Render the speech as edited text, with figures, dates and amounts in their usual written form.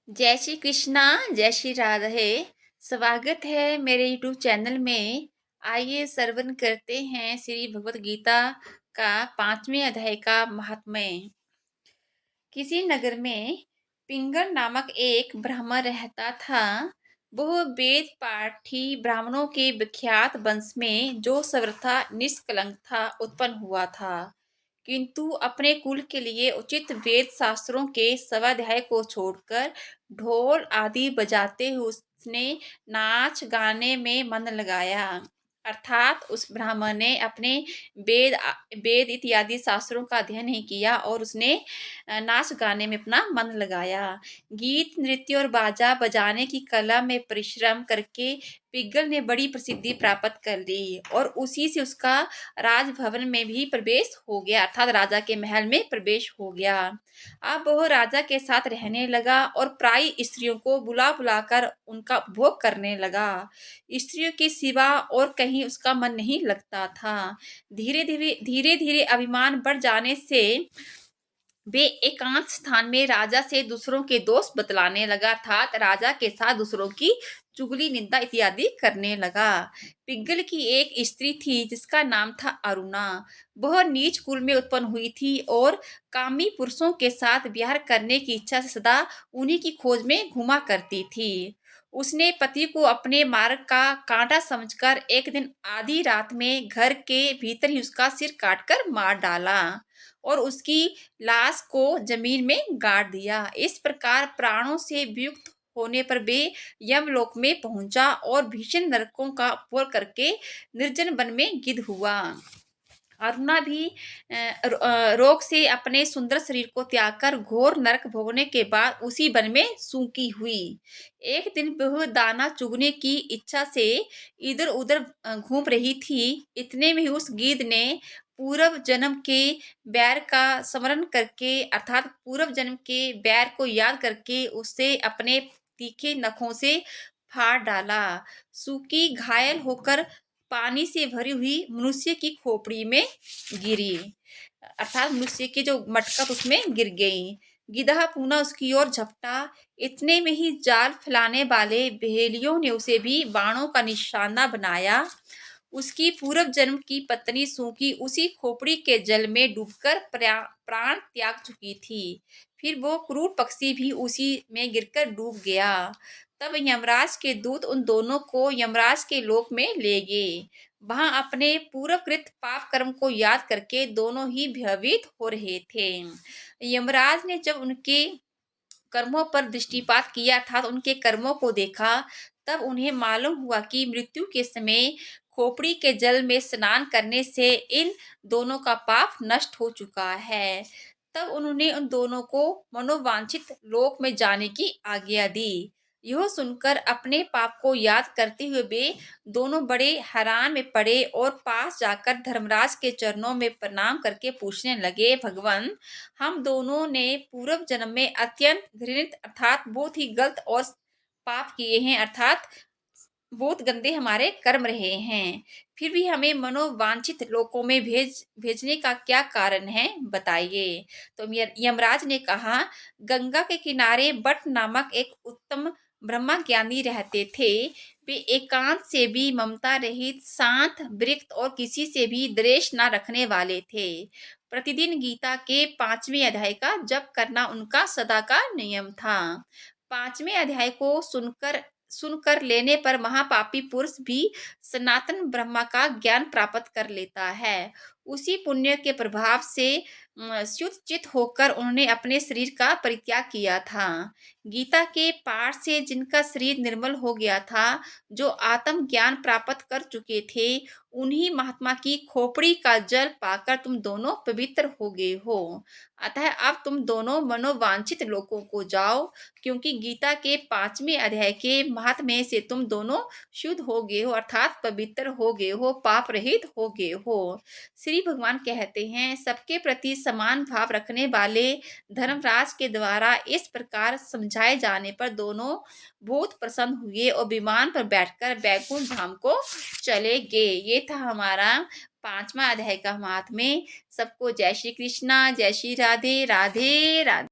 जय श्री कृष्णा, जय श्री राधे। स्वागत है मेरे यूट्यूब चैनल में। आइए श्रवण करते हैं श्री भगवत गीता का 5वें अध्याय का महात्म्य। किसी नगर में पिंगल नामक एक ब्राह्मण रहता था। वह वेद पाठी ब्राह्मणों के विख्यात वंश में जो सर्वथा निष्कलंक था उत्पन्न हुआ था, किंतु अपने कुल के लिए उचित वेद शास्त्रों के स्वाध्याय को छोड़कर ढोल आदि बजाते हुए उसने नाच गाने में मन लगाया। अर्थात उस ब्राह्मण ने अपने वेद इत्यादि शास्त्रों का अध्ययन नहीं किया और उसने नाच गाने में अपना मन लगाया। गीत नृत्य और बाजा बजाने की कला में परिश्रम करके पिंगल ने बड़ी प्रसिद्धि प्राप्त कर ली और उसी से उसका राजभवन में भी प्रवेश हो गया, अर्थात राजा के महल में प्रवेश हो गया। अब वह राजा के साथ रहने लगा और प्राय स्त्रियों को बुला बुलाकर उनका उपभोग करने लगा। स्त्रियों के सिवा और कहीं उसका मन नहीं लगता था। धीरे धीरे अभिमान बढ़ जाने से वे एकांत स्थान में राजा से दूसरों के दोष बतलाने लगा, अर्थात राजा के साथ दूसरों की चुगली निंदा इत्यादि करने लगा। पिंगल की एक स्त्री थी जिसका नाम था अरुणा। वह नीच कुल में उत्पन्न हुई थी और कामी पुरुषों के साथ ब्याह करने की इच्छा से सदा उन्हीं की खोज में घूमा करती थी। उसने पति को अपने मार्ग का कांटा समझकर एक दिन आधी रात में घर के भीतर ही उसका सिर काटकर मार डाला और उसकी लाश को जमीन में गाड़ दिया। इस प्रकार प्राणों से वियुक्त होने पर वे यमलोक में पहुंचा और भीषण नरकों का उपभोग करके निर्जन वन में गिद्ध हुआ। अरुणा भी रोग से अपने सुंदर शरीर को त्याग कर घोर नरक भोगने के बाद उसी वन में सूखी हुई। एक दिन वह दाना चुगने की इच्छा से इधर उधर घूम रही थी। इतने में ही उस गिद्ध ने पूर्व जन्म के बैर का स्मरण करके, अर्थात पूर्व जन्म के बैर को याद करके उसे अपने तीखे नखों से फाड़ डाला। सूकी घायल होकर पानी से भरी हुई मनुष्य की खोपड़ी में गिरी, अर्थात मनुष्य की जो मटकत उसमें गिर गई। गिदहा पुनः उसकी ओर झपटा। इतने में ही जाल फैलाने वाले बहेलियों ने उसे भी बाणों का निशाना बनाया। उसकी पूर्व जन्म की पत्नी सूकी उसी खोपड़ी के जल में डूबकर प्राण त्याग चुकी थी। फिर वो क्रूर पक्षी भी उसी में गिरकर डूब गया। तब यमराज के दूत उन दोनों को यमराज के लोक में ले गए। वहां अपने पूर्वकृत पाप कर्म को याद करके दोनों ही भयभीत हो रहे थे। यमराज ने जब उनके कर्मों पर दृष्टिपात किया था तो उनके कर्मों को देखा। तब उन्हें मालूम हुआ कि मृत्यु के समय खोपड़ी के जल में स्नान करने से इन दोनों का पाप नष्ट हो चुका है। तब उन्होंने उन दोनों को मनोवांछित लोक में जाने की आज्ञा दी। यह सुनकर अपने पाप को याद करते हुए वे दोनों बड़े हैरान में पड़े और पास जाकर धर्मराज के चरणों में प्रणाम करके पूछने लगे, भगवान, हम दोनों ने पूर्व जन्म में अत्यंत घृणित अर्थात बहुत ही गलत और पाप किए हैं, अर्थात बहुत गंदे हमारे कर्म रहे हैं। फिर भी हमें मनोवांछित लोकों में भेजने का क्या कारण है, बताइए। तो यमराज ने कहा, गंगा के किनारे बट नामक एक उत्तम ब्रह्मा ज्ञानी रहते थे। वे एकांत से भी ममता रहित, शांत, विरक्त और किसी से भी द्वेष न रखने वाले थे। प्रतिदिन गीता के 5वें अध्याय का जप करना उनका सदा का नियम था। 5वें अध्याय को सुनकर लेने पर महापापी पुरुष भी सनातन ब्रह्मा का ज्ञान प्राप्त कर लेता है। उसी पुण्य के प्रभाव से शुद्ध चित होकर उन्होंने अपने शरीर का परित्याग किया था। गीता के पाठ से जिनका शरीर निर्मल हो गया था, जो आत्म ज्ञान प्राप्त कर चुके थे, उन्हीं महात्मा की खोपड़ी का जल पाकर तुम दोनों पवित्र हो गए हो। अतः अब तुम दोनों मनोवांछित लोकों को जाओ, क्योंकि गीता के 5वें अध्याय के महात्म्य से तुम दोनों शुद्ध हो गए हो, अर्थात पवित्र हो गए हो, पाप रहित हो गए हो। श्री भगवान कहते हैं, सबके प्रति समान भाव रखने वाले धर्मराज के द्वारा इस प्रकार समझाए जाने पर दोनों बहुत प्रसन्न हुए और विमान पर बैठकर बैकुंठ धाम को चले गए। ये था हमारा 5वां अध्याय का महात्म्य। सबको जय श्री कृष्णा, जय श्री राधे राधे राधे।